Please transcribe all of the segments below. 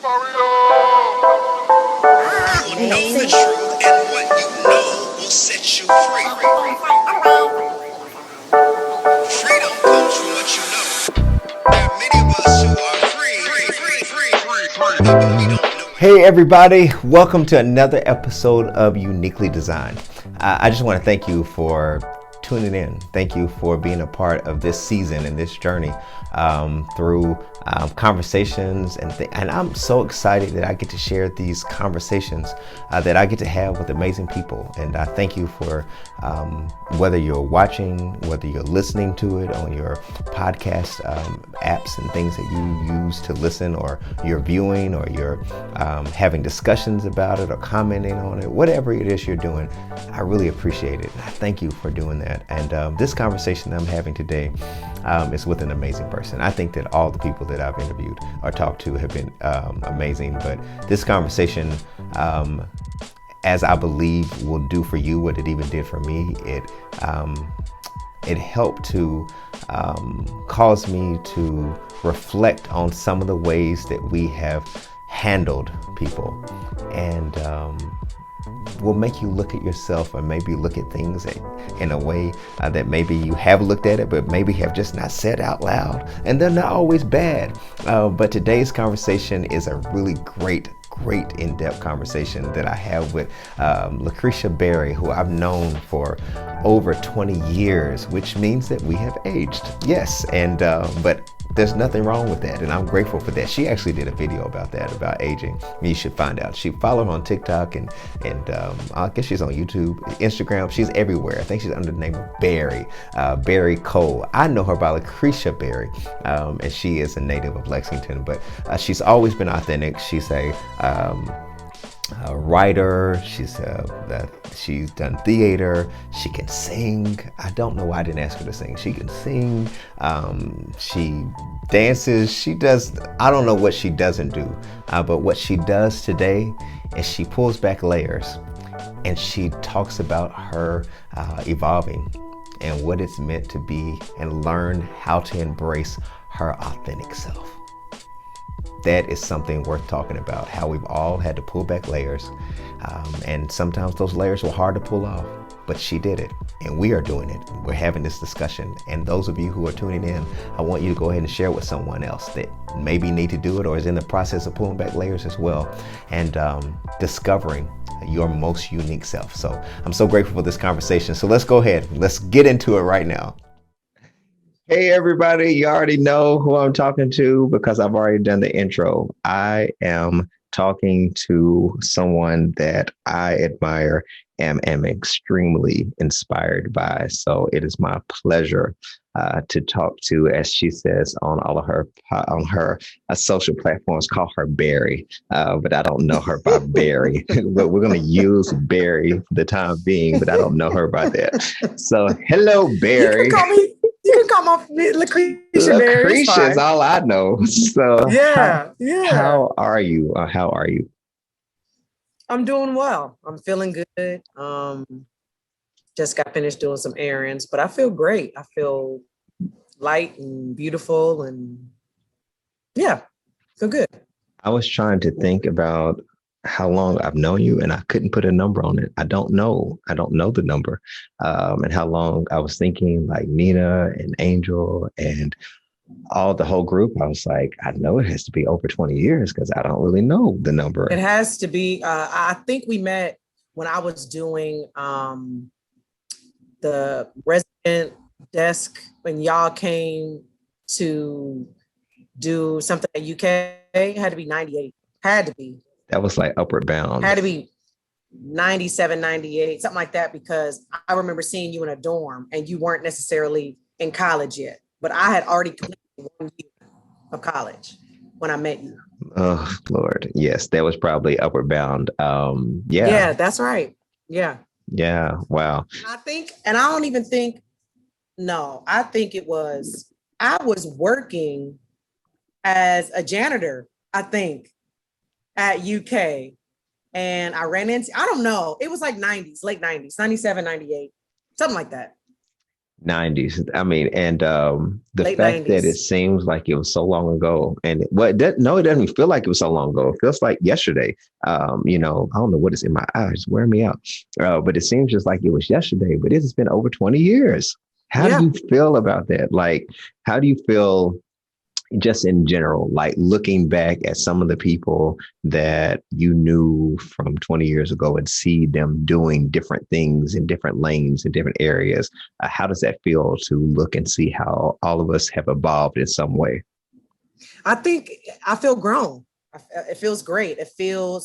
You know the truth, and what you know will set you free. Freedom comes from what you know. There are many of us who are free, but we don't know it. Hey everybody, welcome to another episode of Uniquely Designed. I just want to thank you for tuning in. Thank you for being a part of this season and this journey through conversations and I'm so excited that I get to share these conversations that I get to have with amazing people. And I thank you for whether you're watching, whether you're listening to it on your podcast apps and things that you use to listen, or you're viewing, or you're having discussions about it or commenting on it, whatever it is you're doing. I really appreciate it. I thank you for doing that. And this conversation I'm having today is with an amazing person. I think that all the people that I've interviewed or talked to have been amazing, but this conversation, as I believe will do for you what it even did for me, it helped to cause me to reflect on some of the ways that we have handled people, and will make you look at yourself, or maybe look at things in a way that maybe you have looked at it, but maybe have just not said out loud. And they're not always bad. But today's conversation is a really great in-depth conversation that I have with Lacresha Berry, who I've known for over 20 years, which means that we have aged. Yes, and but there's nothing wrong with that, and I'm grateful for that. She actually did a video about that, about aging. You should find out. She followed her on TikTok and I guess she's on YouTube, Instagram. She's everywhere. I think she's under the name of Berry Cole. I know her by Lacresha Berry, and she is a native of Lexington, but she's always been authentic. She's a writer. She's done theater. She can sing. I don't know why I didn't ask her to sing. She can sing. She dances. She does. I don't know what she doesn't do, but what she does today is she pulls back layers, and she talks about her evolving and what it's meant to be, and learn how to embrace her authentic self. That is something worth talking about, how we've all had to pull back layers. And sometimes those layers were hard to pull off, but she did it, and we are doing it. We're having this discussion. And those of you who are tuning in, I want you to go ahead and share with someone else that maybe need to do it, or is in the process of pulling back layers as well, and discovering your most unique self. So I'm so grateful for this conversation. So let's go ahead. Let's get into it right now. Hey everybody, you already know who I'm talking to because I've already done the intro. I am talking to someone that I admire and am extremely inspired by. So it is my pleasure to talk to, as she says on all of her social platforms, call her Berry, but I don't know her by Berry. But we're going to use Berry for the time being, but I don't know her by that. So hello, Berry. You can call me Lacresha Berry. Lacresha is all I know. So yeah. How are you? How are you? I'm doing well. I'm feeling good. Just got finished doing some errands, but I feel great. I feel light and beautiful, and yeah, feel good. I was trying to think about how long I've known you, and I couldn't put a number on it. I don't know the number. And how long. I was thinking like Nina and Angel and the whole group. I was like, I know it has to be over 20 years because I don't really know the number. It has to be. I think we met when I was doing the resident desk when y'all came to do something at UK. It had to be 98. Had to be. That was like Upward Bound. Had to be 97, 98, something like that, because I remember seeing you in a dorm and you weren't necessarily in college yet, but I had already completed 1 year of college when I met you. Oh, Lord. Yes, that was probably Upward Bound. Yeah, that's right. Yeah. Yeah. Wow. I think I was working as a janitor, I think, at UK. And I ran into, I don't know, it was like 90s, late 90s, 97, 98, something like that. 90s. I mean, and the Late fact that it 90s. seems like it was so long ago, and no, it doesn't feel like it was so long ago. It feels like yesterday. I don't know what is in my eyes, wearing me out. But it seems just like it was yesterday. But it has been over 20 years. How do Yeah. you feel about that? Like, how do you feel just in general, like looking back at some of the people that you knew from 20 years ago and see them doing different things in different lanes in different areas? How does that feel to look and see how all of us have evolved in some way? I think I feel grown. It feels great. I feel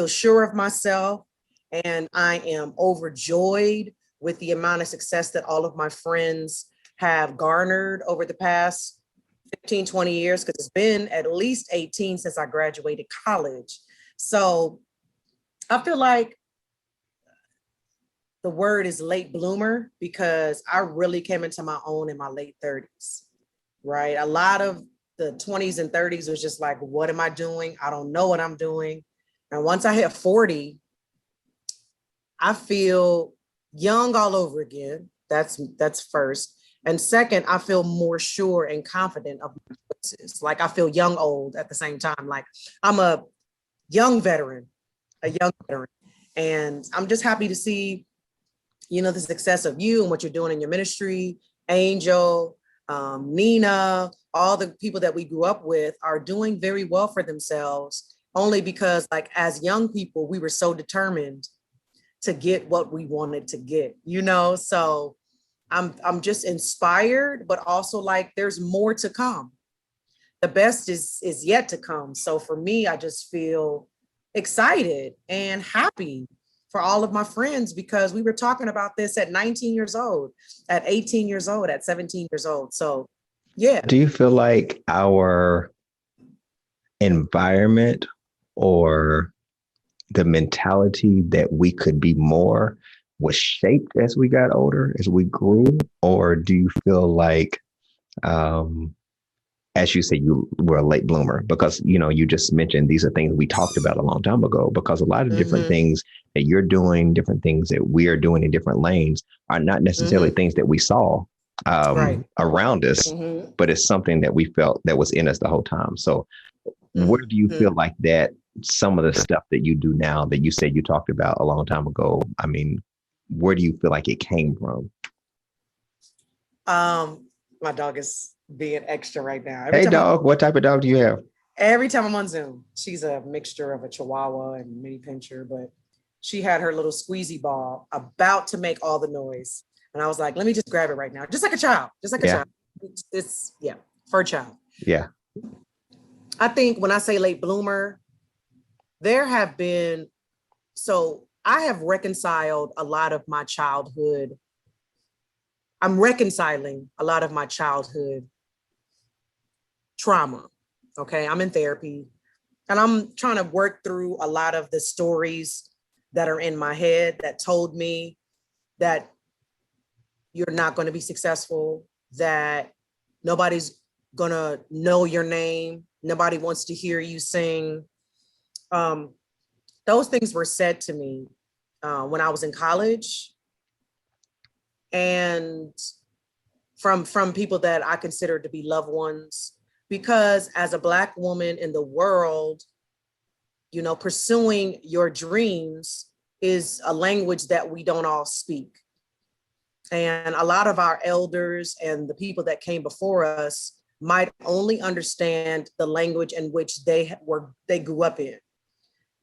sure of myself, and I am overjoyed with the amount of success that all of my friends have garnered over the past 15, 20 years, because it's been at least 18 since I graduated college. So I feel like the word is late bloomer because I really came into my own in my late 30s, right? A lot of the 20s and 30s was just like, what am I doing? I don't know what I'm doing. And once I hit 40, I feel young all over again. That's first. And second, I feel more sure and confident of my choices. Like I feel young old at the same time. Like I'm a young veteran, a young veteran. And I'm just happy to see, the success of you and what you're doing in your ministry. Angel, Nina, all the people that we grew up with are doing very well for themselves, only because like as young people, we were so determined to get what we wanted to get. So I'm just inspired, but also like there's more to come. The best is yet to come. So for me, I just feel excited and happy for all of my friends, because we were talking about this at 19 years old, at 18 years old, at 17 years old. So yeah. Do you feel like our environment or the mentality that we could be more was shaped as we got older, as we grew? Or do you feel like, um, as you say, you were a late bloomer? Because, you just mentioned these are things we talked about a long time ago, because a lot of different Mm-hmm, things that you're doing, different things that we're doing in different lanes are not necessarily mm-hmm, things that we saw right. around us, Mm-hmm, but it's something that we felt that was in us the whole time. So where do you mm-hmm. feel like that some of the stuff that you do now that you said you talked about a long time ago, I mean, where do you feel like it came from? My dog is being extra right now. Hey, dog, what type of dog do you have? Every time I'm on Zoom, she's a mixture of a Chihuahua and mini pincher, but she had her little squeezy ball about to make all the noise. And I was like, let me just grab it right now. Just like a child, just like a Yeah, child. It's yeah, for a child. yeah. I think when I say late bloomer, there have been, so I have reconciled a lot of my childhood. I'm reconciling a lot of my childhood trauma. Okay. I'm in therapy and I'm trying to work through a lot of the stories that are in my head that told me that you're not going to be successful, that nobody's going to know your name, nobody wants to hear you sing. Um, those things were said to me when I was in college, and from people that I consider to be loved ones. Because as a Black woman in the world, pursuing your dreams is a language that we don't all speak. And a lot of our elders and the people that came before us might only understand the language in which they grew up in.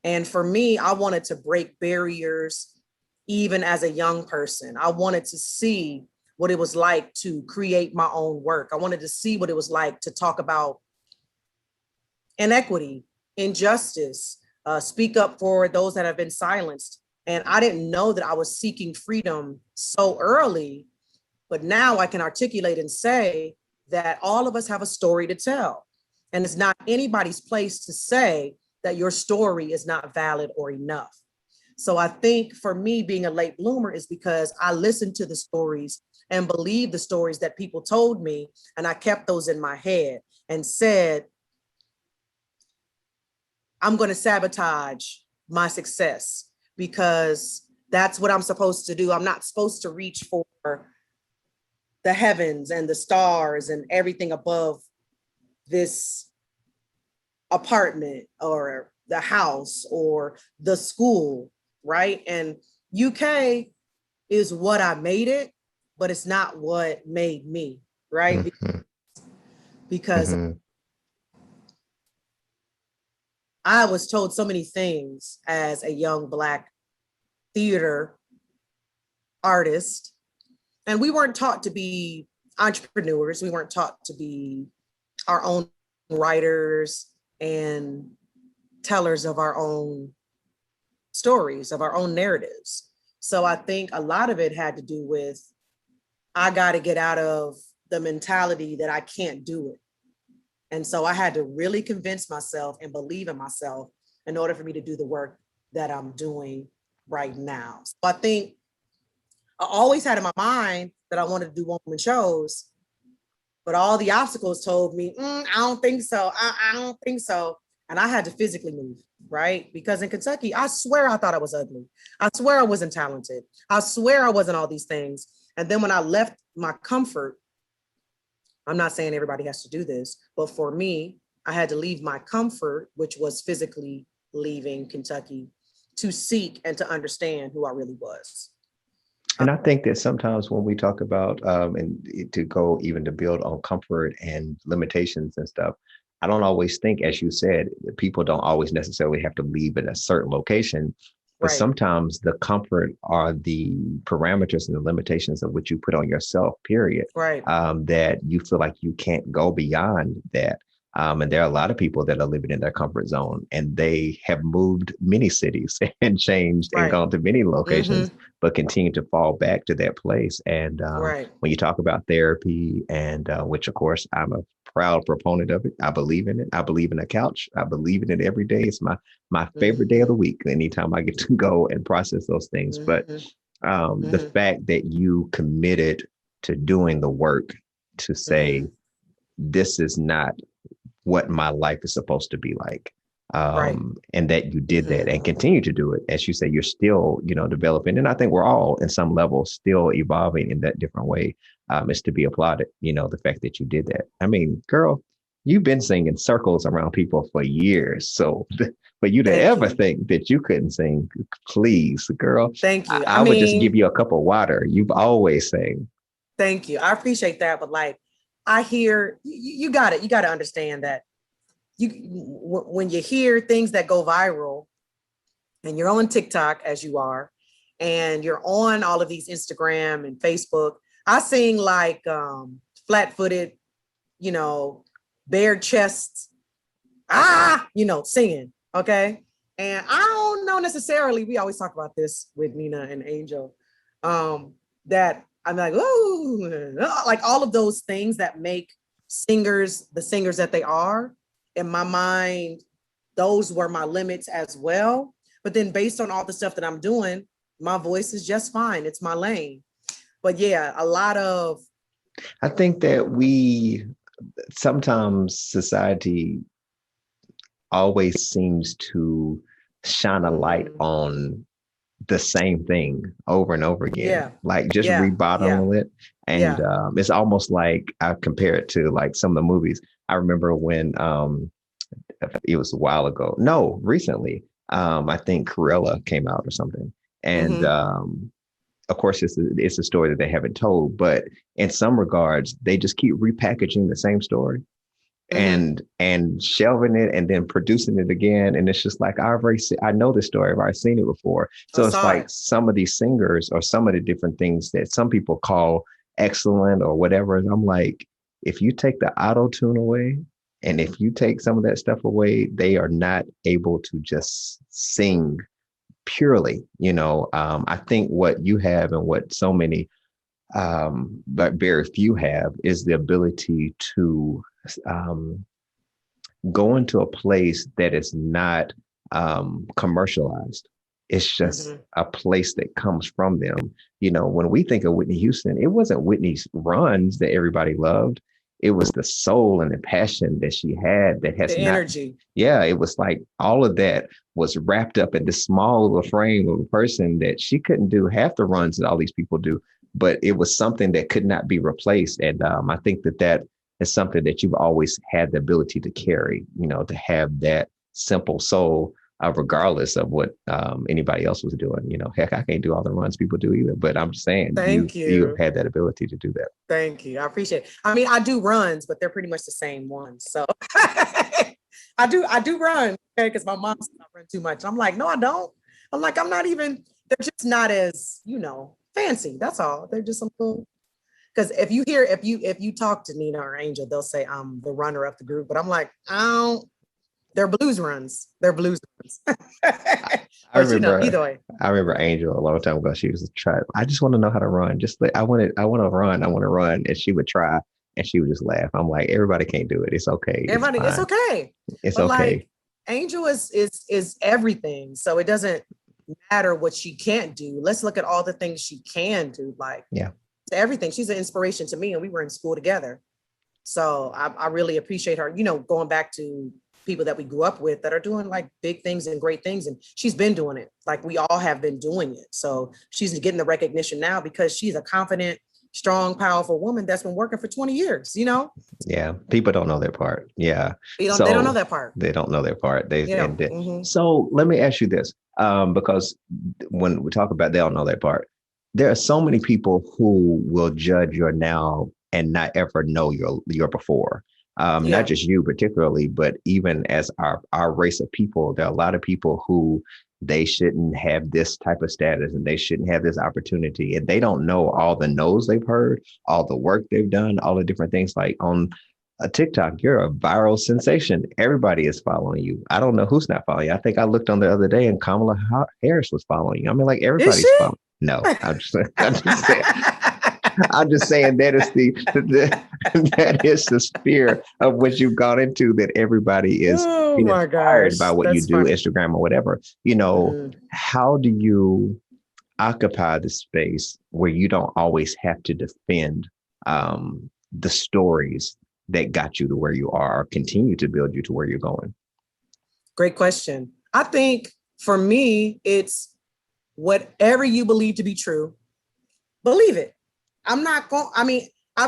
And for me, I wanted to break barriers even as a young person. I wanted to see what it was like to create my own work. I wanted to see what it was like to talk about inequity, injustice, speak up for those that have been silenced. And I didn't know that I was seeking freedom so early, but now I can articulate and say that all of us have a story to tell. And it's not anybody's place to say that your story is not valid or enough. So I think for me, being a late bloomer is because I listened to the stories and believed the stories that people told me. And I kept those in my head and said, I'm going to sabotage my success because that's what I'm supposed to do. I'm not supposed to reach for the heavens and the stars and everything above this apartment or the house or the school, right? And UK is what I made it, but it's not what made me, right? Mm-hmm. Because Mm-hmm. I was told so many things as a young Black theater artist, and we weren't taught to be entrepreneurs. We weren't taught to be our own writers and tellers of our own stories, of our own narratives. So I think a lot of it had to do with, I got to get out of the mentality that I can't do it. And so I had to really convince myself and believe in myself in order for me to do the work that I'm doing right now. So I think I always had in my mind that I wanted to do one-woman shows, but all the obstacles told me, I don't think so. I don't think so. And I had to physically move, right? Because in Kentucky, I swear I thought I was ugly. I swear I wasn't talented. I swear I wasn't all these things. And then when I left my comfort, I'm not saying everybody has to do this, but for me, I had to leave my comfort, which was physically leaving Kentucky, to seek and to understand who I really was. And I think that sometimes when we talk about and to go even to build on comfort and limitations and stuff, I don't always think, as you said, people don't always necessarily have to leave at a certain location, but Right. sometimes the comfort are the parameters and the limitations of what you put on yourself, period. Right. That you feel like you can't go beyond that. And there are a lot of people that are living in their comfort zone, and they have moved many cities and changed and Right. gone to many locations, Mhm. but continue to fall back to that place. And Right. when you talk about therapy, and which of course I'm a proud proponent of it, I believe in it. I believe in a couch. I believe in it every day. It's my favorite day of the week. Anytime I get to go and process those things, but the fact that you committed to doing the work to say, this is not what my life is supposed to be like. Right. And that you did that and continue to do it. As you say, you're still, developing. And I think we're all in some level still evolving in that different way. Is to be applauded, the fact that you did that. I mean, girl, you've been singing circles around people for years. So for you to ever think that you couldn't sing, please, girl, Thank you. I would just give you a cup of water. You've always sang. Thank you. I appreciate that. But like, I hear you got it. You got to understand that when you hear things that go viral and you're on TikTok as you are, and you're on all of these Instagram and Facebook, I sing like flat-footed, bare chests, singing. Okay. And I don't know necessarily, we always talk about this with Nina and Angel, that I'm like, ooh, like all of those things that make singers the singers that they are. In my mind, those were my limits as well. But then based on all the stuff that I'm doing, my voice is just fine. It's my lane. But yeah, I think that sometimes society always seems to shine a light on the same thing over and over again. Yeah. Like just rebottle it. And it's almost like I compare it to like some of the movies. I remember when it was a while ago. No, recently. I think Cruella came out or something. And of course, it's a story that they haven't told, but in some regards, they just keep repackaging the same story and shelving it and then producing it again. And it's just like, I know this story. I've already seen it before. So it's like some of these singers or some of the different things that some people call excellent or whatever. And I'm like, if you take the auto tune away, and if you take some of that stuff away, they are not able to just sing purely. I think what you have and what so many, but very few have, is the ability to go into a place that is not commercialized. It's just a place that comes from them. When we think of Whitney Houston, it wasn't Whitney's runs that everybody loved. It was the soul and the passion that she had that has the energy. Yeah, it was like all of that was wrapped up in this small little frame of a person that she couldn't do half the runs that all these people do. but it was something that could not be replaced. And I think that is something that you've always had the ability to carry, to have that simple soul, regardless of what anybody else was doing. Heck, I can't do all the runs people do either, but I'm just saying Thank you have you. had that ability to do that. Thank you. I appreciate it. I mean, I do runs, but they're pretty much the same ones. So I do run, okay, because my mom says I run too much. I'm like, no, I don't. I'm like, I'm not even, they're just not as, fancy. That's all. They're just a little, because if you talk to Nina or Angel, they'll say I'm the runner of the group, but I'm like, I don't, they're blues runs. They're blues runs. I But remember, either way. I remember Angel a long time ago. She was try. I just want to know how to run. Just like I want to run. I want to run, and she would try, and she would just laugh. I'm like, everybody can't do it. It's okay. Everybody, it's okay. It's But okay. like Angel is everything. So it doesn't matter what she can't do. Let's look at all the things she can do. Like Yeah. everything. She's an inspiration to me, and we were in school together. So I really appreciate her, going back to people that we grew up with that are doing like big things and great things. And she's been doing it. Like we all have been doing it. So she's getting the recognition now because she's a confident, strong, powerful woman that's been working for 20 years, Yeah. People don't know their part. Yeah. They don't know that part. They don't know their part. Yeah. So let me ask you this, because when we talk about they don't know their part, there are so many people who will judge your now and not ever know your before. Yeah. Not just you particularly, but even as our race of people, there are a lot of people who they shouldn't have this type of status and they shouldn't have this opportunity. And they don't know all the no's they've heard, all the work they've done, all the different things. Like on a TikTok, you're a viral sensation. Everybody is following you. I don't know who's not following you. I think I looked on the other day and Kamala Harris was following you. I mean, like everybody's following. No, I'm just saying. I'm just saying that is that is the sphere of what you've gone into, that everybody is inspired by what you do, funny. Instagram or whatever. How do you occupy the space where you don't always have to defend the stories that got you to where you are or continue to build you to where you're going? Great question. I think for me, it's whatever you believe to be true, believe it. I've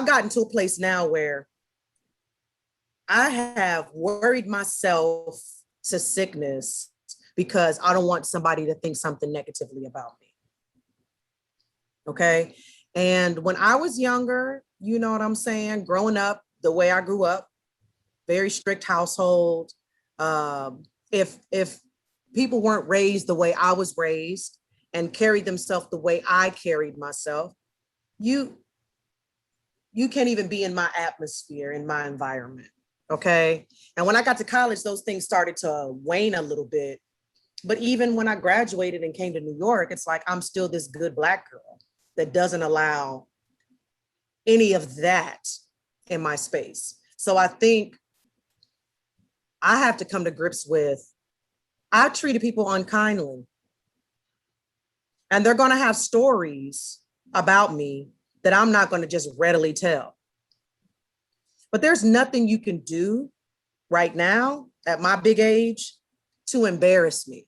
gotten to a place now where I have worried myself to sickness because I don't want somebody to think something negatively about me. Okay. And when I was younger, you know what I'm saying? Growing up the way I grew up, very strict household. If people weren't raised the way I was raised and carried themselves the way I carried myself, you can't even be in my atmosphere, in my environment. Okay. And when I got to college, those things started to wane a little bit. But even when I graduated and came to New York, it's like, I'm still this good Black girl that doesn't allow any of that in my space. So I think I have to come to grips with, I treated people unkindly. And they're going to have stories about me that I'm not going to just readily tell. But there's nothing you can do right now at my big age to embarrass me,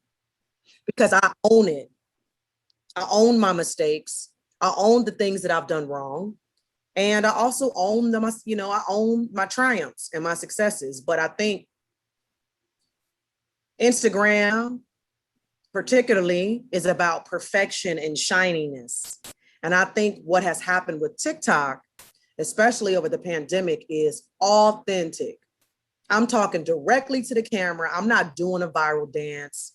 because I own it. I own my mistakes. I own the things that I've done wrong. And I also own I own my triumphs and my successes. But I think Instagram particularly is about perfection and shininess. And I think what has happened with TikTok, especially over the pandemic, is authentic. I'm talking directly to the camera. I'm not doing a viral dance.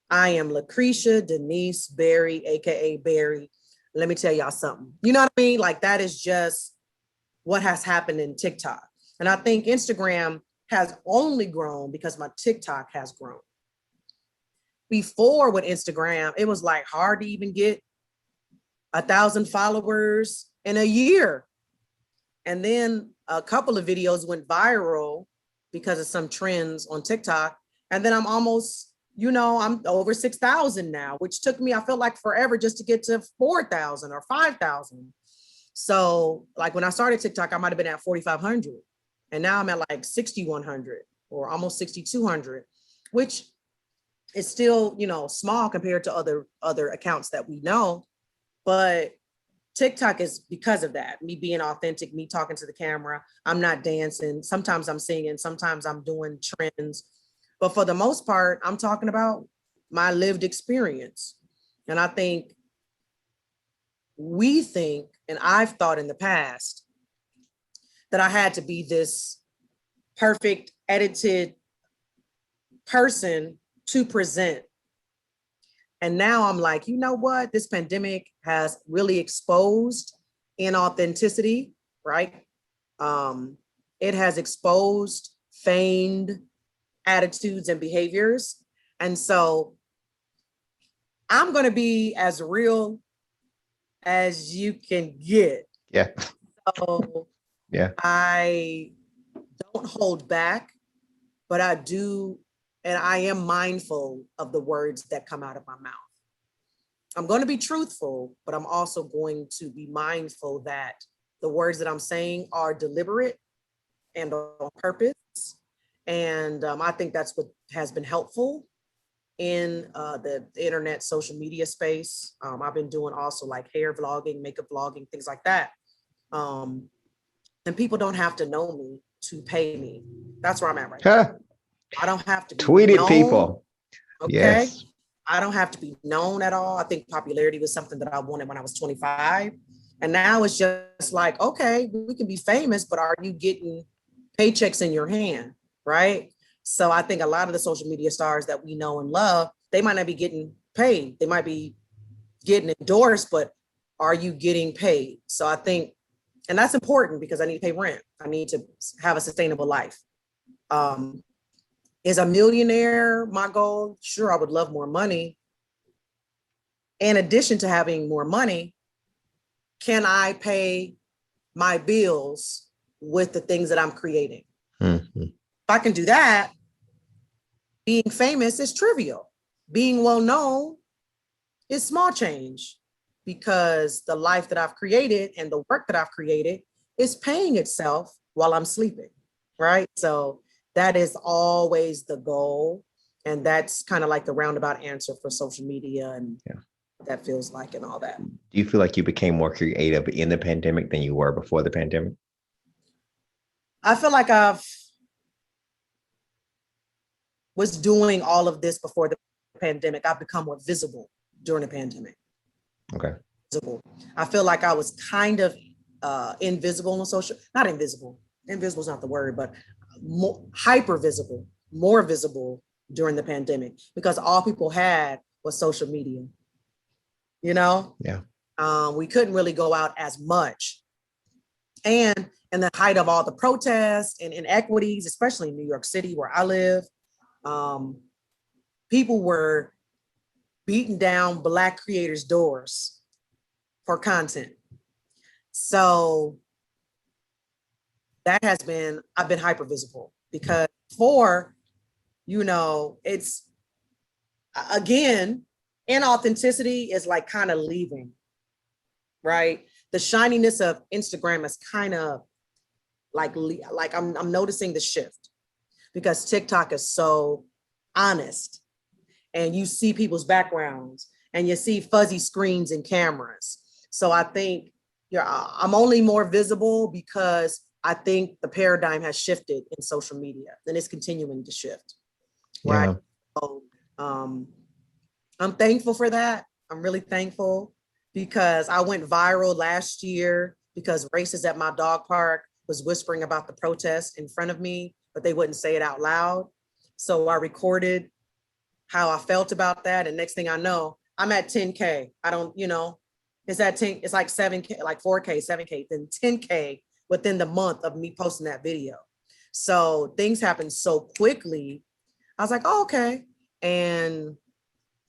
I am Lacresha Denise Berry, AKA Berry. Let me tell y'all something. You know what I mean? Like, that is just what has happened in TikTok. And I think Instagram has only grown because my TikTok has grown. Before with Instagram, it was like hard to even get 1,000 followers in a year. And then a couple of videos went viral because of some trends on TikTok. And then I'm almost, I'm over 6,000 now, which took me, I felt like forever just to get to 4,000 or 5,000. So like when I started TikTok, I might've been at 4,500 and now I'm at like 6,100 or almost 6,200, which is still, small compared to other accounts that we know. But TikTok is because of that, me being authentic, me talking to the camera. I'm not dancing. Sometimes I'm singing, sometimes I'm doing trends. But for the most part, I'm talking about my lived experience. And I think we think, and I've thought in the past, that I had to be this perfect, edited person to present. And now I'm like, you know what? This pandemic has really exposed inauthenticity, right? It has exposed feigned attitudes and behaviors. And so I'm going to be as real as you can get. Yeah. So Yeah. I don't hold back, but I do, and I am mindful of the words that come out of my mouth. I'm going to be truthful, but I'm also going to be mindful that the words that I'm saying are deliberate and on purpose. And I think that's what has been helpful in the internet social media space. I've been doing also like hair vlogging, makeup vlogging, things like that. And people don't have to know me to pay me. That's where I'm at right now. I don't have to be Tweet it, known. people. Okay. Yes. I don't have to be known at all. I think popularity was something that I wanted when I was 25. And now it's just like, okay, we can be famous, but are you getting paychecks in your hand? Right. So I think a lot of the social media stars that we know and love, they might not be getting paid. They might be getting endorsed, but are you getting paid? So I think, and that's important because I need to pay rent. I need to have a sustainable life. Is a millionaire my goal? Sure, I would love more money. In addition to having more money, can I pay my bills with the things that I'm creating? Mm-hmm. If I can do that, being famous is trivial. Being well known is small change because the life that I've created and the work that I've created is paying itself while I'm sleeping, right? So that is always the goal. And that's kind of like the roundabout answer for social media and what that feels like and all that. Do you feel like you became more creative in the pandemic than you were before the pandemic? I feel like I've was doing all of this before the pandemic. I've become more visible during the pandemic. Okay. Visible. I feel like I was kind of invisible on social, not invisible. Invisible is not the word, but more hyper visible, more visible during the pandemic because all people had was social media. You know? Yeah. We couldn't really go out as much. And in the height of all the protests and inequities, especially in New York City where I live, people were beating down Black creators' doors for content. So that has been, I've been hyper visible because it's, again, inauthenticity is like kind of leaving, right? The shininess of Instagram is kind of like I'm noticing the shift because TikTok is so honest and you see people's backgrounds and you see fuzzy screens and cameras. So I think I'm only more visible because I think the paradigm has shifted in social media and it's continuing to shift. Right. Yeah. So, I'm thankful for that. I'm really thankful because I went viral last year because racists at my dog park was whispering about the protest in front of me, but they wouldn't say it out loud. So I recorded how I felt about that. And next thing I know, I'm at 10K. I don't, it's at 10, it's like 7K, like 4K, 7K, then 10K within the month of me posting that video. So things happen so quickly. I was like, oh, okay. And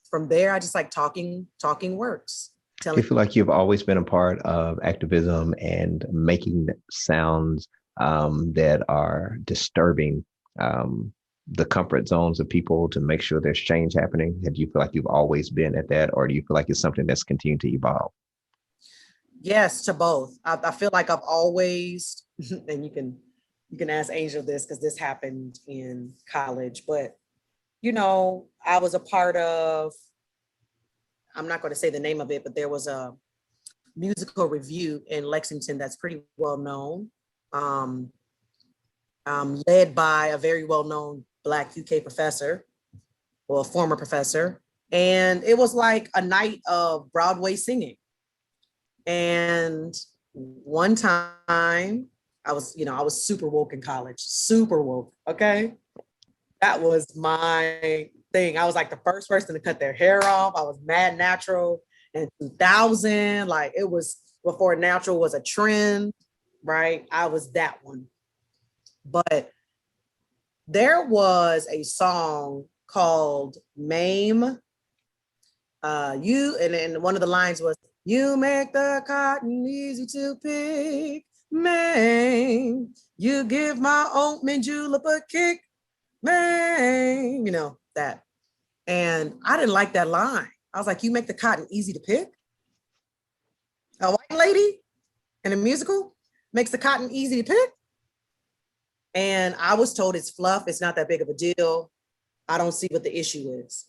from there, I just like talking works. Do you feel like you've always been a part of activism and making sounds that are disturbing the comfort zones of people to make sure there's change happening? Do you feel like you've always been at that, or do you feel like it's something that's continued to evolve? Yes, to both. I feel like I've always, and you can ask Angel this because this happened in college, but I was a part of, I'm not going to say the name of it, but there was a musical review in Lexington that's pretty well known, led by a very well-known Black UK professor, or a former professor. And it was like a night of Broadway singing. And one time I was super woke in college, super woke. Okay. That was my thing. I was like the first person to cut their hair off. I was mad natural in 2000. Like, it was before natural was a trend, right? I was that one. But there was a song called Mame. And one of the lines was, "You make the cotton easy to pick, Mame. You give my oatmeal julep a kick, Mame." You know, that. And I didn't like that line. I was like, "You make the cotton easy to pick? A white lady in a musical makes the cotton easy to pick?" And I was told it's fluff. It's not that big of a deal. I don't see what the issue is.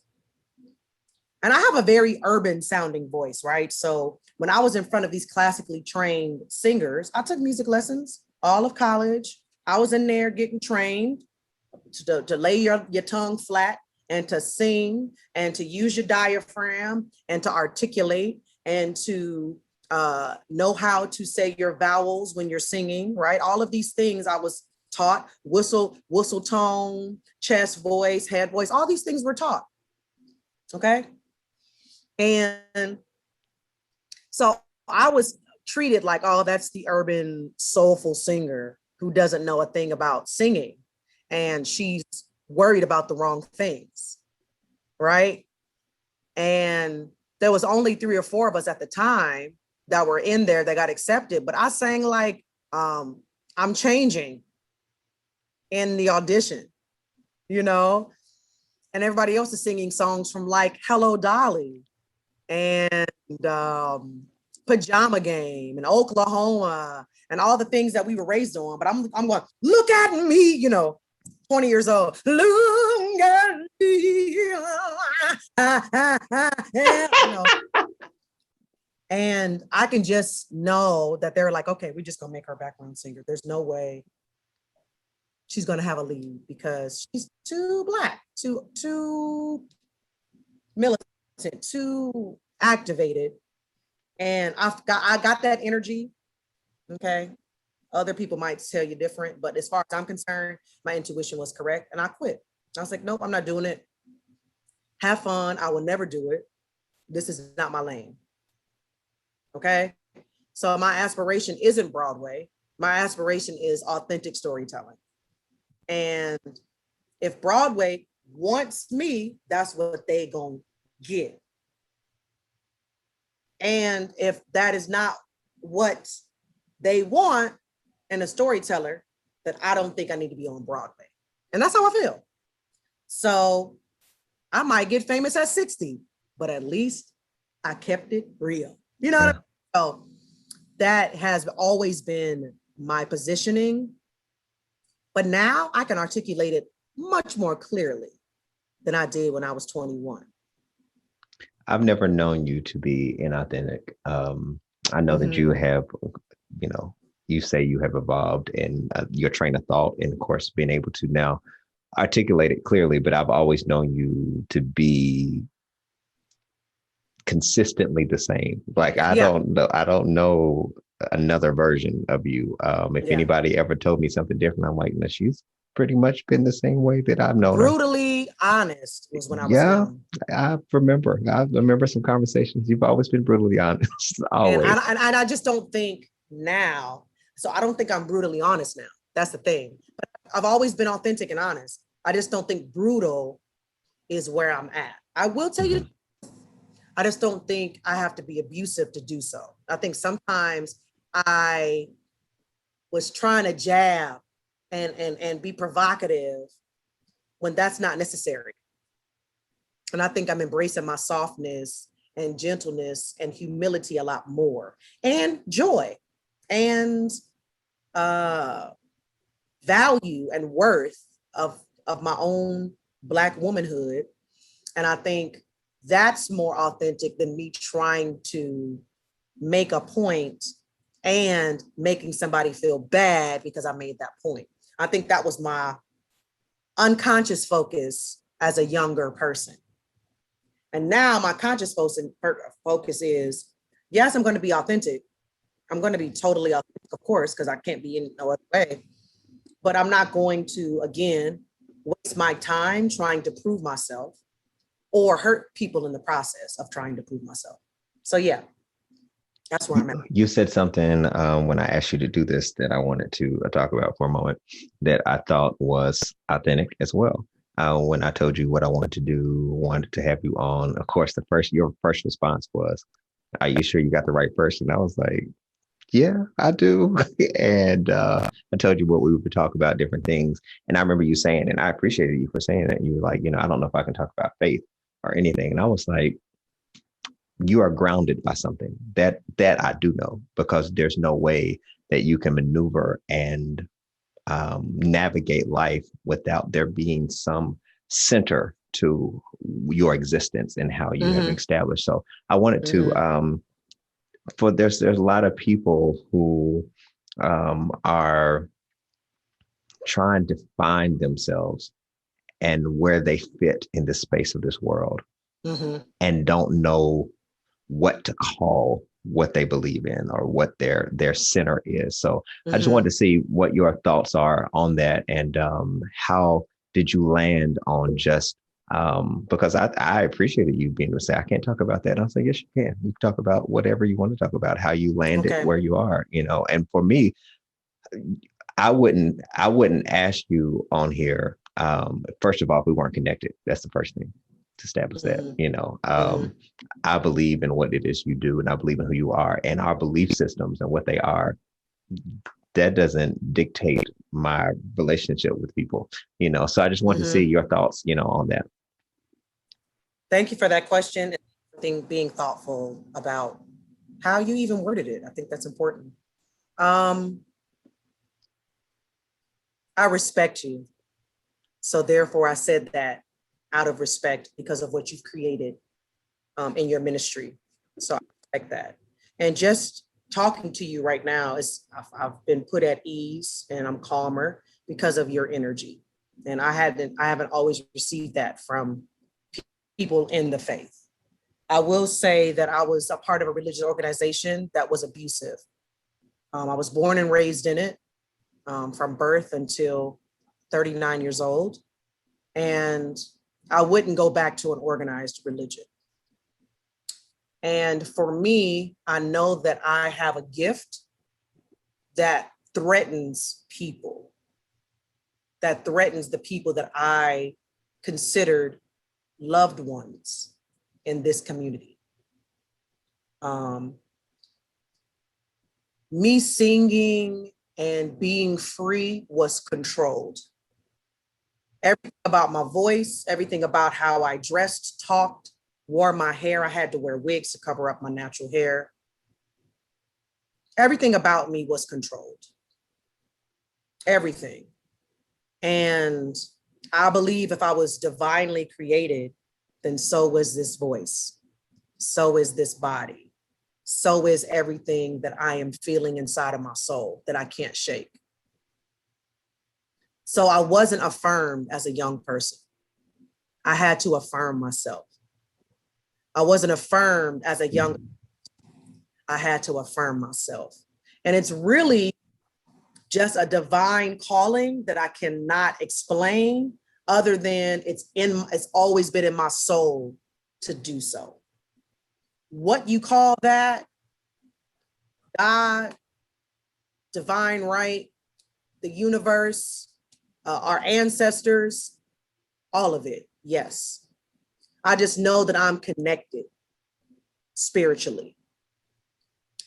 And I have a very urban sounding voice, right? So when I was in front of these classically trained singers, I took music lessons all of college. I was in there getting trained to lay your tongue flat and to sing and to use your diaphragm and to articulate and to know how to say your vowels when you're singing, right? All of these things I was taught. Whistle tone, chest voice, head voice, all these things were taught. Okay. And so I was treated like, oh, that's the urban soulful singer who doesn't know a thing about singing. And she's worried about the wrong things, right? And there was only 3 or 4 of us at the time that were in there that got accepted. But I sang like, I'm changing in the audition, you know? And everybody else is singing songs from like Hello Dolly and Pajama Game and Oklahoma and all the things that we were raised on. But I'm going, look at me, you know, 20 years old. Look at me. You know. And I can just know that they're like, okay, we're just gonna make her a background singer. There's no way she's gonna have a lead because she's too Black, too militant, too activated. And I got that energy. Okay. Other people might tell you different, but as far as I'm concerned, my intuition was correct. And I quit. I was like, nope, I'm not doing it. Have fun. I will never do it. This is not my lane. Okay. So my aspiration isn't Broadway. My aspiration is authentic storytelling. And if Broadway wants me, that's what they gonna get. And if that is not what they want in a storyteller, then I don't think I need to be on Broadway. And that's how I feel. So I might get famous at 60, but at least I kept it real. You know what I mean? So that has always been my positioning. But now I can articulate it much more clearly than I did when I was 21. I've never known you to be inauthentic. I know that you have, you know, you say you have evolved in your train of thought and, of course, being able to now articulate it clearly. But I've always known you to be consistently the same. Like, I don't know another version of you. If anybody ever told me something different, I'm like, no, she's pretty much been the same way that I've known her. Brutally honest was when I was young. I remember some conversations. You've always been brutally honest. Always. And I just don't think now. So I don't think I'm brutally honest now. That's the thing. But I've always been authentic and honest. I just don't think brutal is where I'm at. I will tell you, I just don't think I have to be abusive to do so. I think sometimes I was trying to jab and be provocative when that's not necessary. And I think I'm embracing my softness and gentleness and humility a lot more, and joy and value and worth of my own Black womanhood. And I think that's more authentic than me trying to make a point and making somebody feel bad because I made that point. I think that was my unconscious focus as a younger person. And now my conscious focus is, yes, I'm going to be authentic. I'm going to be totally authentic, of course, because I can't be in no other way. But I'm not going to, again, waste my time trying to prove myself or hurt people in the process of trying to prove myself. So yeah, that's where I'm at. You said something when I asked you to do this that I wanted to talk about for a moment that I thought was authentic as well. When I told you what I wanted to do, wanted to have you on, of course, your first response was, "Are you sure you got the right person?" I was like, "Yeah, I do." And I told you what we would talk about, different things. And I remember you saying, and I appreciated you for saying that. You were like, I don't know if I can talk about faith or anything. And I was like, you are grounded by something that I do know, because there's no way that you can maneuver and navigate life without there being some center to your existence and how you have established. So I wanted to, for there's a lot of people who are trying to find themselves and where they fit in the space of this world and don't know what to call what they believe in or what their center is. So I just wanted to see what your thoughts are on that, and how did you land on just because I appreciated you being able to say, I can't talk about that. And I was like, yes, you can. You can talk about whatever you want to talk about, how you landed where you are, and for me, I wouldn't ask you on here. First of all, if we weren't connected, that's the first thing to establish that, I believe in what it is you do, and I believe in who you are, and our belief systems and what they are. That doesn't dictate my relationship with people, so I just wanted to see your thoughts, on that. Thank you for that question. I think being thoughtful about how you even worded it, I think that's important. I respect you. So therefore I said that out of respect because of what you've created in your ministry. So I respect that. And just talking to you right now, I've been put at ease and I'm calmer because of your energy. And I haven't always received that from people in the faith. I will say that I was a part of a religious organization that was abusive. I was born and raised in it from birth until 39 years old. And I wouldn't go back to an organized religion. And for me, I know that I have a gift that threatens people, that threatens the people that I considered loved ones in this community. Me singing and being free was controlled. Everything about my voice, everything about how I dressed, talked, wore my hair. I had to wear wigs to cover up my natural hair. Everything about me was controlled. Everything. And I believe if I was divinely created, then so was this voice. So is this body. So is everything that I am feeling inside of my soul that I can't shake. So I wasn't affirmed as a young person. I had to affirm myself. I wasn't affirmed as a young person. I had to affirm myself. And it's really just a divine calling that I cannot explain other than it's always been in my soul to do so. What you call that, God, divine right, the universe, our ancestors, all of it, yes. I just know that I'm connected spiritually.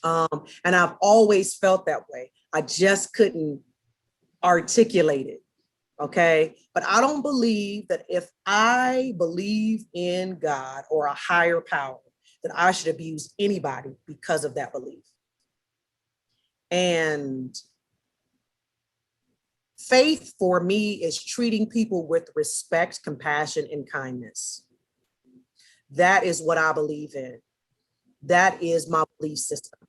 And I've always felt that way. I just couldn't articulate it, okay? But I don't believe that if I believe in God or a higher power, that I should abuse anybody because of that belief. And faith for me is treating people with respect, compassion, and kindness. That is what I believe in. That is my belief system.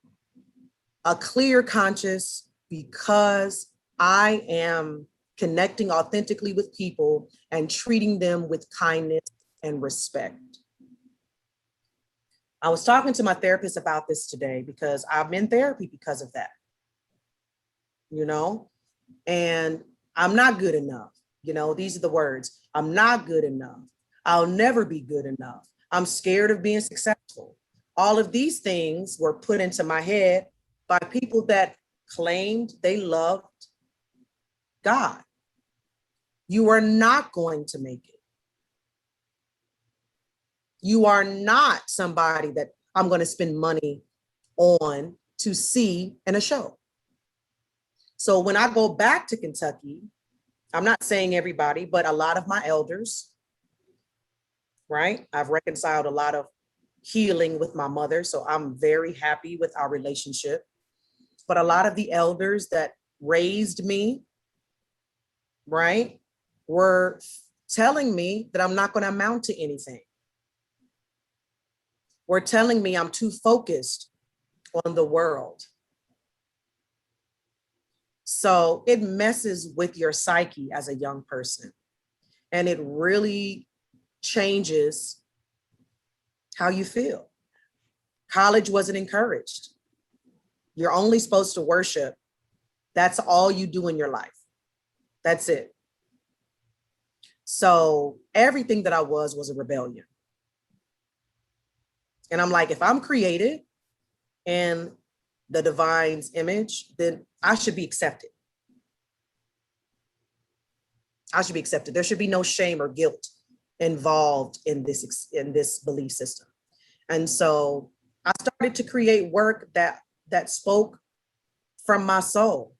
a clear conscience because I am connecting authentically with people and treating them with kindness and respect. I was talking to my therapist about this today because I'm in therapy because of that, you know, and I'm not good enough. You know, these are the words. I'm not good enough. I'll never be good enough. I'm scared of being successful. All of these things were put into my head by people that claimed they loved God. You are not going to make it. You are not somebody that I'm going to spend money on to see in a show. So when I go back to Kentucky, I'm not saying everybody, but a lot of my elders, right? I've reconciled a lot of healing with my mother. So I'm very happy with our relationship. But a lot of the elders that raised me, right, were telling me that I'm not going to amount to anything. Were telling me I'm too focused on the world. So it messes with your psyche as a young person. And it really changes how you feel. College wasn't encouraged. You're only supposed to worship. That's all you do in your life. That's it. So everything that I was a rebellion. And I'm like, if I'm created in the divine's image, then I should be accepted. I should be accepted. There should be no shame or guilt involved in this belief system. And so I started to create work that spoke from my soul.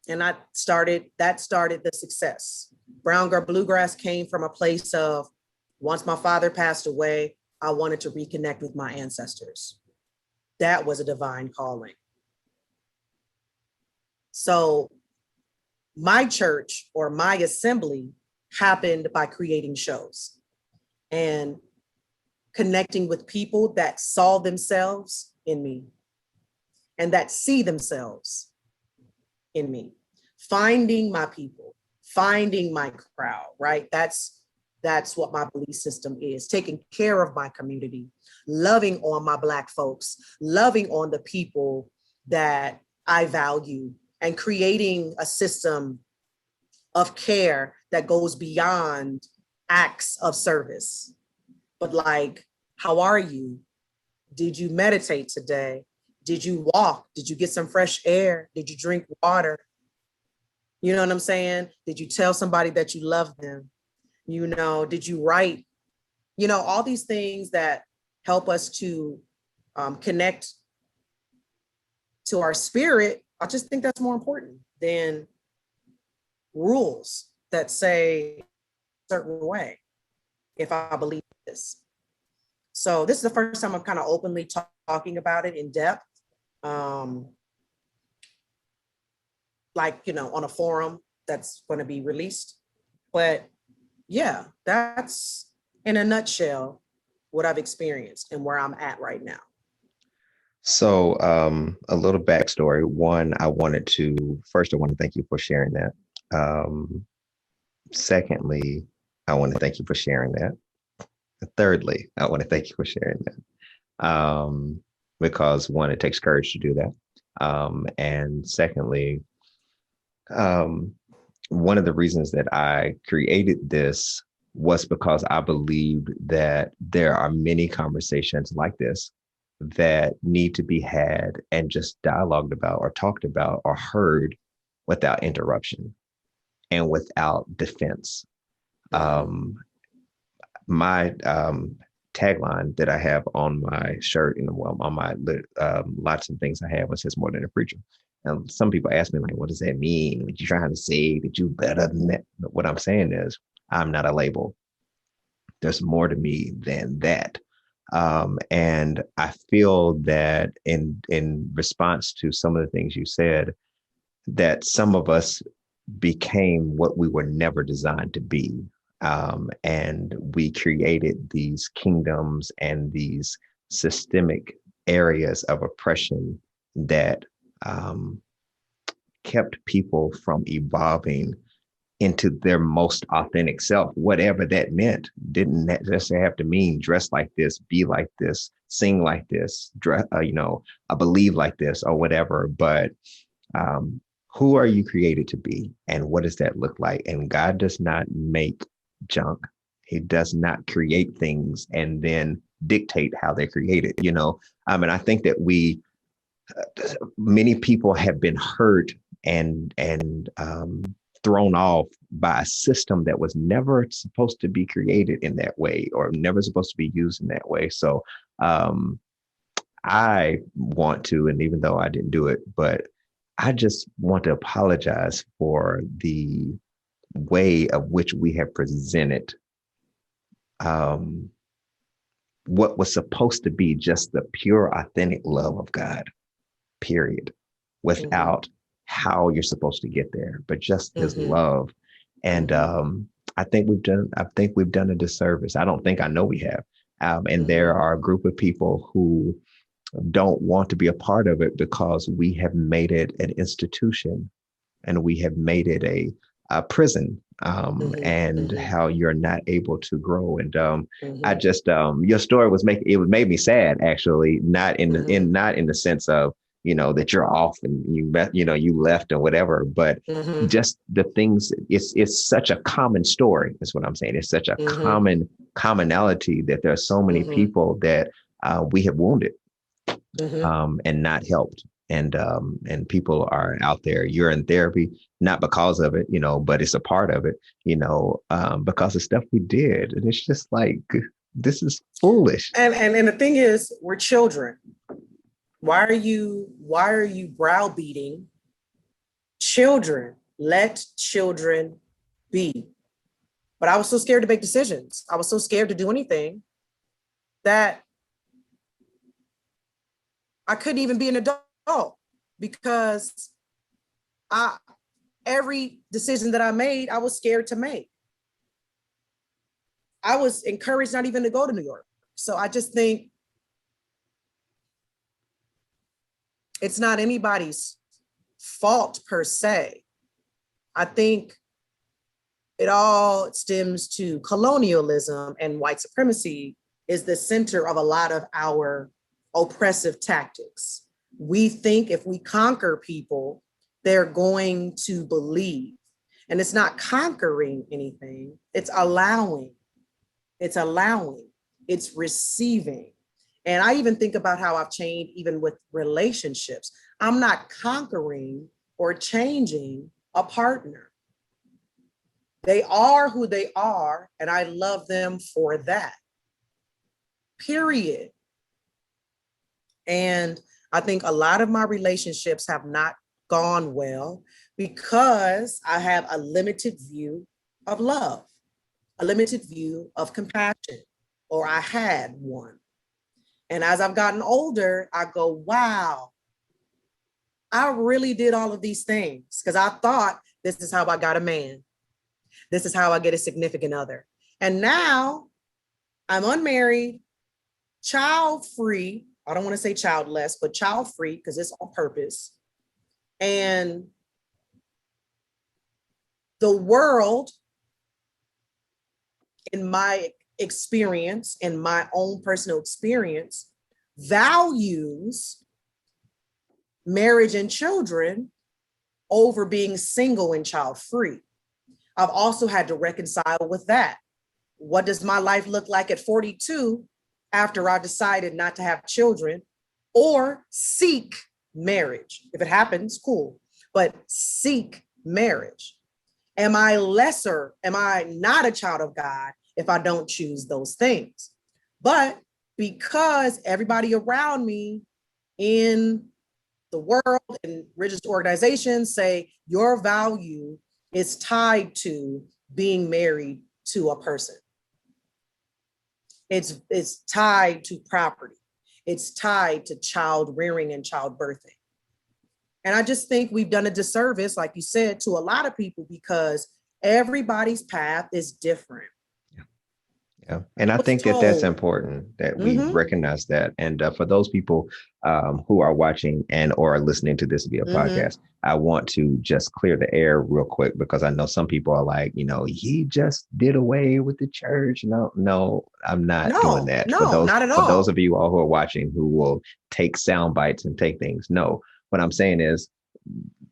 And that started the success. Brown Girl Bluegrass came from a place of, once my father passed away, I wanted to reconnect with my ancestors. That was a divine calling. So my church or my assembly happened by creating shows and connecting with people that saw themselves in me and that see themselves in me, finding my people, finding my crowd, right? That's what my belief system is, taking care of my community, loving on my Black folks, loving on the people that I value, and creating a system of care that goes beyond acts of service. But like, how are you? Did you meditate today? Did you walk? Did you get some fresh air? Did you drink water? You know what I'm saying? Did you tell somebody that you love them? You know, did you write? You know, all these things that help us to connect to our spirit. I just think that's more important than rules that say a certain way, if I believe this. So this is the first time I'm kind of openly talking about it in depth. Like, you know, on a forum that's going to be released. But yeah, that's in a nutshell what I've experienced and where I'm at right now. So a little backstory. One, I want to thank you for sharing that. Secondly, I want to thank you for sharing that. Thirdly, I want to thank you for sharing that. Because one, it takes courage to do that. And secondly, one of the reasons that I created this was because I believed that there are many conversations like this that need to be had and just dialogued about or talked about or heard without interruption and without defense. My tagline that I have on my shirt and on my lots of things I have, it says more than a preacher. And some people ask me, like, what does that mean? What you trying to say that you better than that? But what I'm saying is, I'm not a label. There's more to me than that. And I feel that in response to some of the things you said, that some of us became what we were never designed to be. And we created these kingdoms and these systemic areas of oppression that kept people from evolving into their most authentic self, whatever that meant. Didn't necessarily have to mean dress like this, be like this, sing like this, believe like this or whatever. But who are you created to be? And what does that look like? And God does not make junk. He does not create things and then dictate how they're created. I think that many people have been hurt and thrown off by a system that was never supposed to be created in that way or never supposed to be used in that way. So I want to, and even though I didn't do it, but I just want to apologize for the way of which we have presented what was supposed to be just the pure, authentic love of God, period, without how you're supposed to get there, but just his love. And I think we've done a disservice. I know we have. And there are a group of people who don't want to be a part of it because we have made it an institution and we have made it a prison, and how you're not able to grow. And I just your story made me sad, actually, not in the sense of that you're off and you left or whatever, but just the things. It's such a common story, is what I'm saying. It's such a commonality that there are so many people that we have wounded and not helped. And people are out there. You're in therapy, not because of it, but it's a part of it, because of stuff we did. And it's just like, this is foolish. And the thing is, we're children. Why are you browbeating children? Let children be. But I was so scared to make decisions. I was so scared to do anything that I couldn't even be an adult because every decision that I made, I was scared to make. I was encouraged not even to go to New York. So I just think it's not anybody's fault per se. I think it all stems to colonialism, and white supremacy is the center of a lot of our oppressive tactics. We think if we conquer people, they're going to believe. And it's not conquering anything, it's allowing. It's receiving. And I even think about how I've changed even with relationships. I'm not conquering or changing a partner. They are who they are, and I love them for that. Period. And I think a lot of my relationships have not gone well because I have a limited view of love, a limited view of compassion, or I had one. And as I've gotten older, I go, wow, I really did all of these things because I thought this is how I got a man. This is how I get a significant other. And now I'm unmarried, child-free. I don't want to say childless, but child-free because it's on purpose. And the world, in my experience, in my own personal experience, values marriage and children over being single and child-free. I've also had to reconcile with that. What does my life look like at 42 after I decided not to have children or seek marriage? If it happens, cool, but seek marriage. Am I lesser? Am I not a child of God if I don't choose those things? But because everybody around me in the world and religious organizations say your value is tied to being married to a person. It's tied to property. It's tied to child rearing and child birthing. And I just think we've done a disservice, like you said, to a lot of people because everybody's path is different. Yeah. Yeah. And I was think that that's told. important that we Mm-hmm. recognize that. And for those people who are watching and or listening to this via Mm-hmm. podcast, I want to just clear the air real quick because I know some people are like, he just did away with the church. No, no, I'm not doing No, that. no, not at For those all. of you all who are watching who will take sound bites and take things. No, what I'm saying is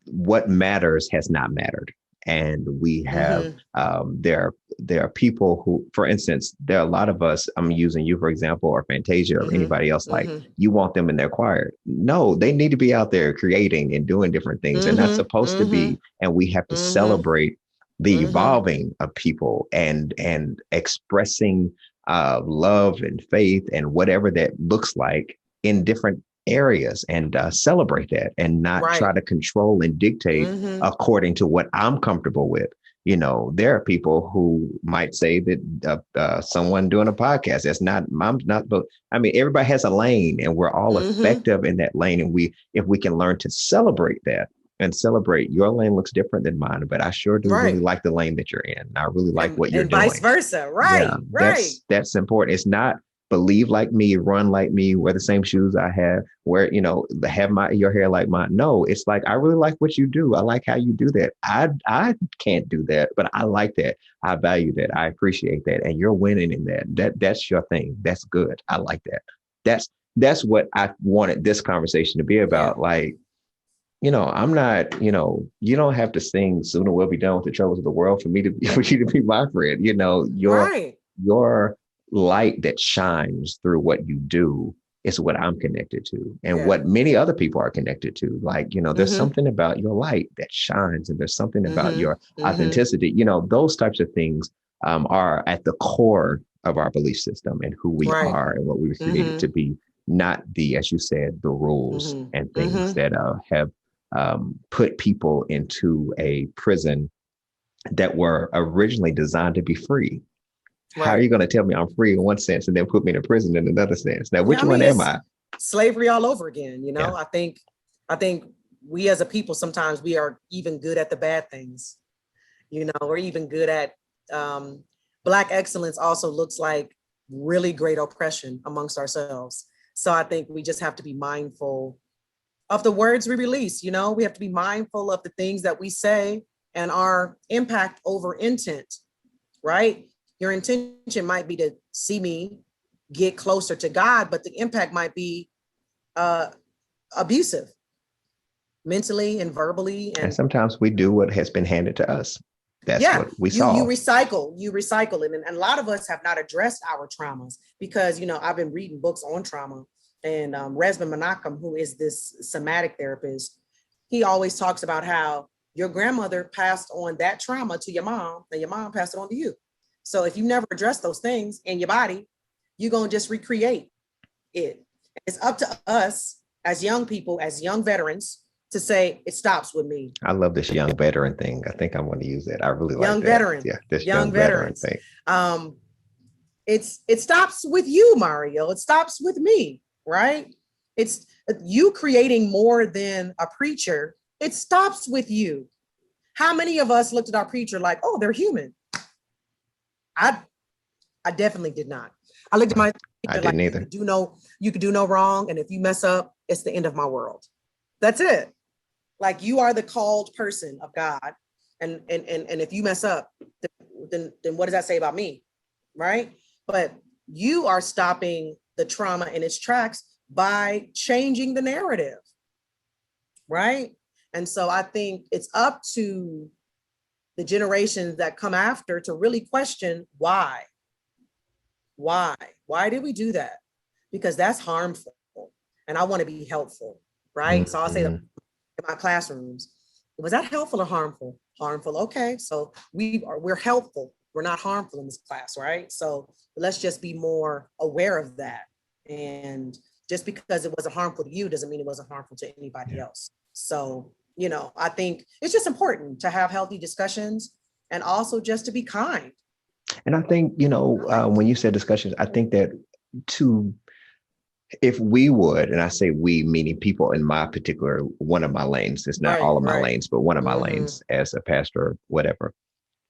what matters has not mattered. And we have Mm-hmm. there are people who, for instance, there are a lot of us. I'm using you for example, or Fantasia, or Mm-hmm. anybody else. Like Mm-hmm. you want them in their choir? No, they need to be out there creating and doing different things. They're not Mm-hmm. supposed to Mm-hmm. be. And we have to Mm-hmm. celebrate the Mm-hmm. evolving of people and expressing love and faith and whatever that looks like in different areas, and celebrate that and not try Right. to control and dictate Mm-hmm. according to what I'm comfortable with. There are people who might say that someone doing a podcast, that's not, I'm not, but I mean, everybody has a lane and we're all Mm-hmm. effective in that lane. And if we can learn to celebrate that and celebrate your lane looks different than mine, but I sure do really Right. like the lane that you're in. I really like what you're And vice doing. versa. Yeah, Right. Right. that's important. It's not believe like me, run like me, wear the same shoes I have, wear, have your hair like mine. No, it's like I really like what you do. I like how you do that. I can't do that, but I like that. I value that. I appreciate that. And you're winning in that. That's your thing. That's good. I like that. That's that's what I wanted this conversation to be Yeah. about. Like, I'm not, you don't have to sing "Soon We'll Be Done with the Troubles of the World" for me to for you to be my friend. Right. Your light that shines through what you do is what I'm connected to, and Yeah. what many other people are connected to. Like, there's Mm-hmm. something about your light that shines, and there's something about Mm-hmm. your Mm-hmm. authenticity. Those types of things are at the core of our belief system and who we Right. are and what we were created Mm-hmm. to be. Not the, as you said, the rules Mm-hmm. and things Mm-hmm. that have put people into a prison that were originally designed to be free. How are Right. you going to tell me I'm free in one sense and then put me in a prison in another sense? Now, Yeah. which I one mean, am it's I? slavery all over again. Yeah. I think we as a people, sometimes we are even good at the bad things. We're even good at um, Black excellence also looks like really great oppression amongst ourselves. So I think we just have to be mindful of the words we release. We have to be mindful of the things that we say and our impact over intent, right? Your intention might be to see me get closer to God, but the impact might be uh, abusive mentally and verbally. And And sometimes we do what has been handed to us. That's yeah, what we you saw. recycle it. And a lot of us have not addressed our traumas because, I've been reading books on trauma. And Resman Menachem, who is this somatic therapist, he always talks about how your grandmother passed on that trauma to your mom, and your mom passed it on to you. So if you never address those things in your body, you're going to just recreate it. It's up to us as young people, as young veterans, to say it stops with me. I love this young veteran thing. I think I'm going to use that. I really like Young that. veteran, Yeah, this young young veteran veterans. thing. It stops with you, Mario. It stops with me, right? It's you creating more than a preacher. It stops with you. How many of us looked at our preacher like, oh, they're human? I definitely did not. I looked at my I preacher like didn't you either. could do no wrong, and if you mess up, it's the end of my world. That's it. Like you are the called person of God, and if you mess up, then what does that say about me, right? But you are stopping the trauma in its tracks by changing the narrative, right? And so I think it's up to the generations that come after to really question why. Why did we do that? Because that's harmful, and I want to be helpful, right? So I'll say that Mhm. in my classrooms, was that helpful or harmful? Harmful. Okay, so we're helpful. We're not harmful in this class, right? So let's just be more aware of that. And just because it wasn't harmful to you doesn't mean it wasn't harmful to anybody Yeah. else. So, I think it's just important to have healthy discussions and also just to be kind. And I think, when you said discussions, I think that to if we would, and I say we, meaning people in my particular one of my lanes, it's not Right, all of my right. lanes, but one of my Mm-hmm. lanes as a pastor, whatever.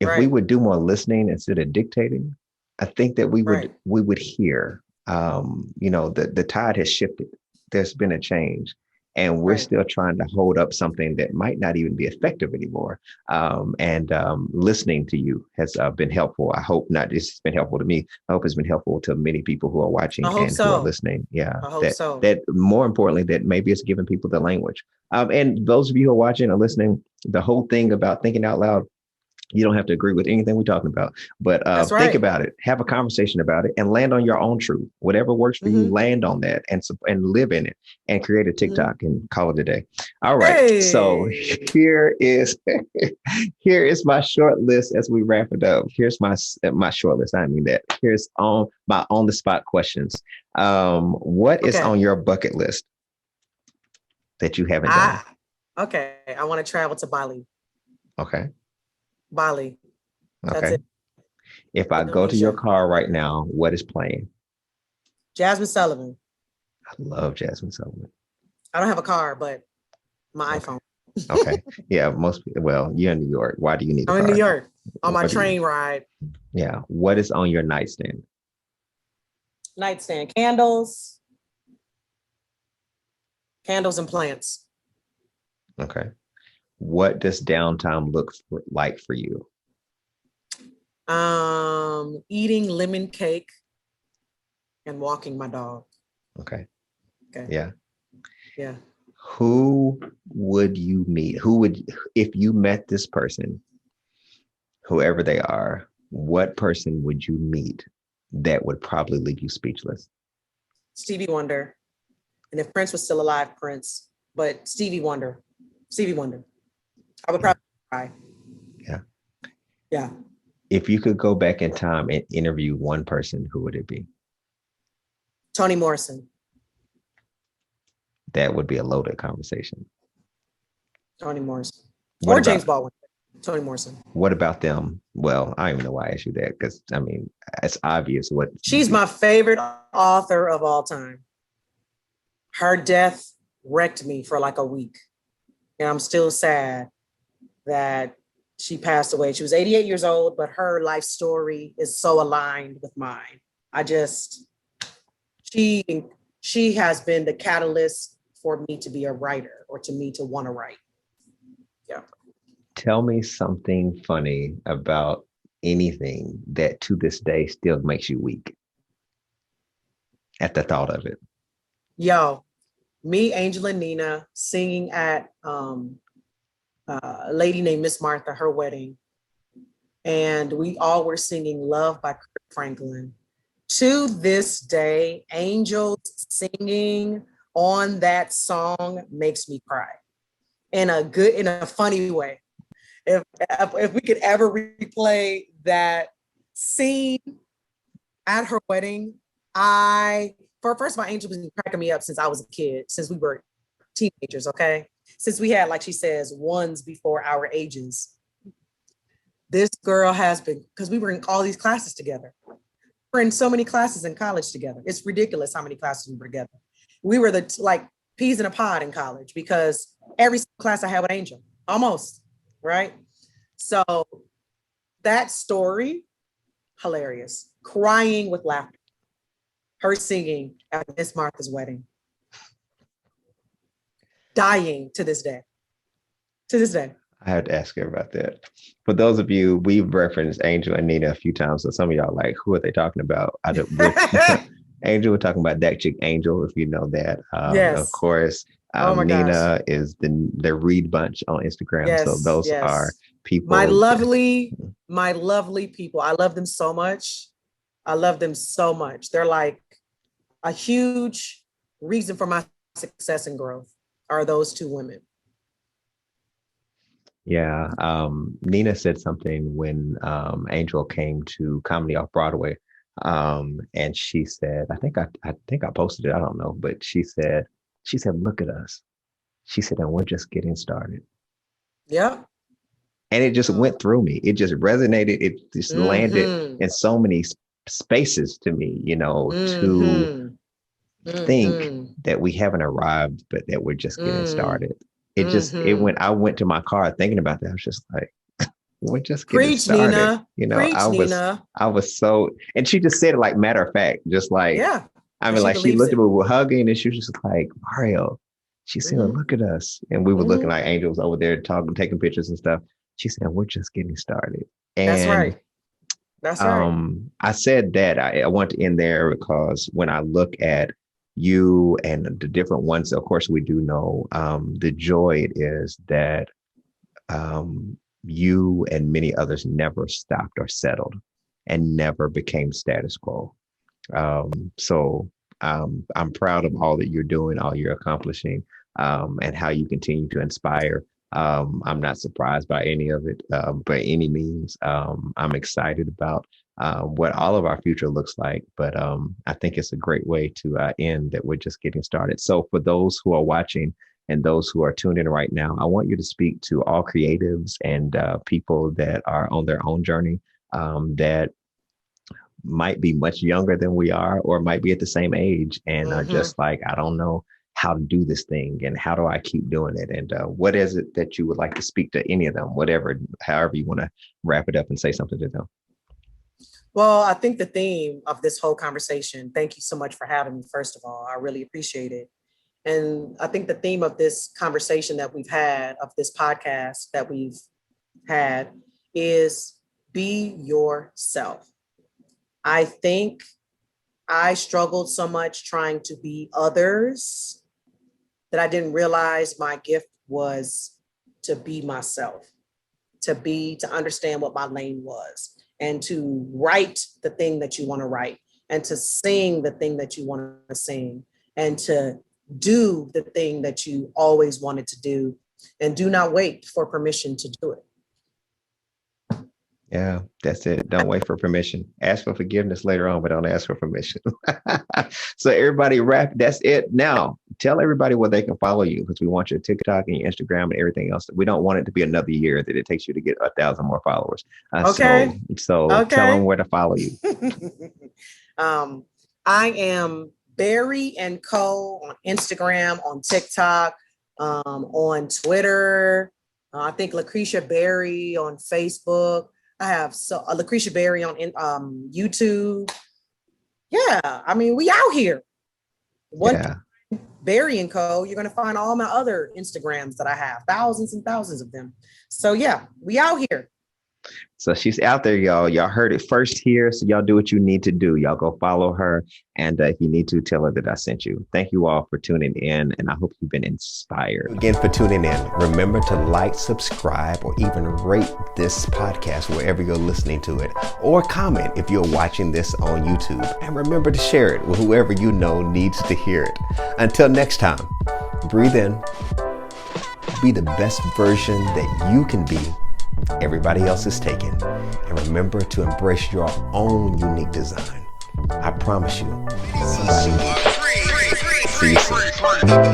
If we Right. would do more listening instead of dictating, I think that Right. we would hear, the tide has shifted. There's been a change, and we're Right. still trying to hold up something that might not even be effective anymore. And listening to you has been helpful. I hope not just it's been helpful to me. I hope it's been helpful to many people who are I watching hope and who are so. listening. Yeah, I hope that so. that more importantly, that maybe it's giving people the language. And those of you who are watching or listening, the whole thing about thinking out loud, you don't have to agree with anything we're talking about, but That's think right. about it, have a conversation about it, and land on your own truth. Whatever works for you, Hmm. land on that and live in it, and create a Hmm. TikTok and call it a day. All right. So Hey. here is here is my short list as we wrap it up. Here's my short list. I mean that. Here's on my on the spot questions. What is Okay. on your bucket list that you haven't done? I okay. I want to travel to Bali. Okay. Bali. That's Okay. it. If I go to your Indonesia. car right now, what is playing? Jasmine Sullivan. I love Jasmine Sullivan. I don't have a car, but my Okay. iPhone. Okay. Yeah. Most people, well, you're in New York. Why do you need a I'm in New car? York on my What do you, train ride. yeah. What is on your nightstand? Nightstand. Candles and plants. Okay. What does downtime look like for you? Eating lemon cake and walking my dog. Okay. Okay. Yeah. Yeah. Who would you meet? If you met this person, whoever they are, what person would you meet that would probably leave you speechless? Stevie Wonder. And if Prince was still alive, Prince, but Stevie Wonder. Stevie Wonder. I would Yeah. probably cry. Yeah. Yeah. If you could go back in time and interview one person, who would it be? Toni Morrison. That would be a loaded conversation. Toni Morrison. What Or James about Baldwin. Toni Morrison. what about them? Well, I don't even know why I asked you that because I mean it's obvious what. She's my favorite author of all time. Her death wrecked me for like a week. And I'm still sad that she passed away. She was 88 years old, but her life story is so aligned with mine. I just, she she has been the catalyst for me to be a writer or to me to want to write. Yeah. Tell me something funny about anything that to this day still makes you weak at the thought of it. Yo, me, Angel, and Nina singing at a lady named Miss Martha, her wedding. And we all were singing Love by Kirk Franklin. To this day, Angels singing on that song makes me cry in a funny way. If we could ever replay that scene at her wedding, first of all, Angel was cracking me up since I was a kid, since we were teenagers, okay? Since we had, like she says, ones before our ages. This girl has been, because we were in all these classes together. We're in so many classes in college together. It's ridiculous how many classes we were together. We were like peas in a pod in college because every class I had with Angel, almost, right? So that story, hilarious. Crying with laughter. Her singing at Miss Martha's wedding. Dying to this day. To this day. I had to ask her about that. For those of you, we've referenced Angel and Nina a few times, so some of y'all like, who are they talking about? Angel, we're talking about that chick Angel, if you know that. Of Yes. course, Oh my gosh. Nina is the Read Bunch on Instagram. So Yes. those are Yes. My people. lovely people. I love them so much. I love them so much. They're like a huge reason for my success and growth are those two women. Yeah. Nina said something when Angel came to Comedy Off Broadway. And she said, I think I posted it, I don't know, but she said, look at us. She said, and we're just getting started. Yeah. And it just went through me. It just resonated. It just landed in so many spaces to me, to think that we haven't arrived, but that we're just getting started. I went to my car thinking about that. I was just like, we're just getting Preach, started. Nina. You know, Preach, Nina. I was so, and she just said it like matter of fact, just like, Yeah. I And mean, she like she believes looked at it. me, we were hugging, and she was just like, Mario. She said, Mhm. look at us. And we were looking Mhm. like angels over there talking, taking pictures and stuff. She said, we're just getting started. That's And right. That's right. I said that I want to end there because when I look at you and the different ones, of course, we do know the joy it is that you and many others never stopped or settled and never became status quo. So I'm proud of all that you're doing, all you're accomplishing, and how you continue to inspire. I'm not surprised by any of it by any means. I'm excited about what all of our future looks like, but I think it's a great way to end that we're just getting started. So for those who are watching and those who are tuned in right now, I want you to speak to all creatives and people that are on their own journey that might be much younger than we are or might be at the same age and are Mhm. just like, I don't know how to do this thing and how do I keep doing it? And what is it that you would like to speak to any of them, whatever, however you want to wrap it up and say something to them? Well, I think the theme of this whole conversation, thank you so much for having me, first of all. I really appreciate it. And I think the theme of this conversation that we've had, of this podcast that we've had, is be yourself. I think I struggled so much trying to be others that I didn't realize my gift was to be myself, to understand what my lane was, and to write the thing that you want to write, and to sing the thing that you want to sing, and to do the thing that you always wanted to do, and do not wait for permission to do it. Yeah, that's it. Don't wait for permission. Ask for forgiveness later on, but don't ask for permission. So everybody that's it. Now tell everybody where they can follow you because we want your TikTok and your Instagram and everything else. We don't want it to be another year that it takes you to get 1,000 more followers. Okay. So tell them where to follow you. I am Berry and Co on Instagram, on TikTok, on Twitter. I think Lacresha Berry on Facebook. I have Lacresha Berry on YouTube. Yeah, I mean, we out here. Berry and Co. You're gonna find all my other Instagrams that I have, thousands and thousands of them. So yeah, we out here. So she's out there, y'all. Y'all heard it first here. So y'all do what you need to do. Y'all go follow her. And if you need to, tell her that I sent you. Thank you all for tuning in. And I hope you've been inspired. Again, for tuning in. Remember to like, subscribe, or even rate this podcast wherever you're listening to it. Or comment if you're watching this on YouTube. And remember to share it with whoever you know needs to hear it. Until next time, breathe in. Be the best version that you can be. Everybody else is taken. And remember to embrace your own unique design. I promise you, somebody will see you soon.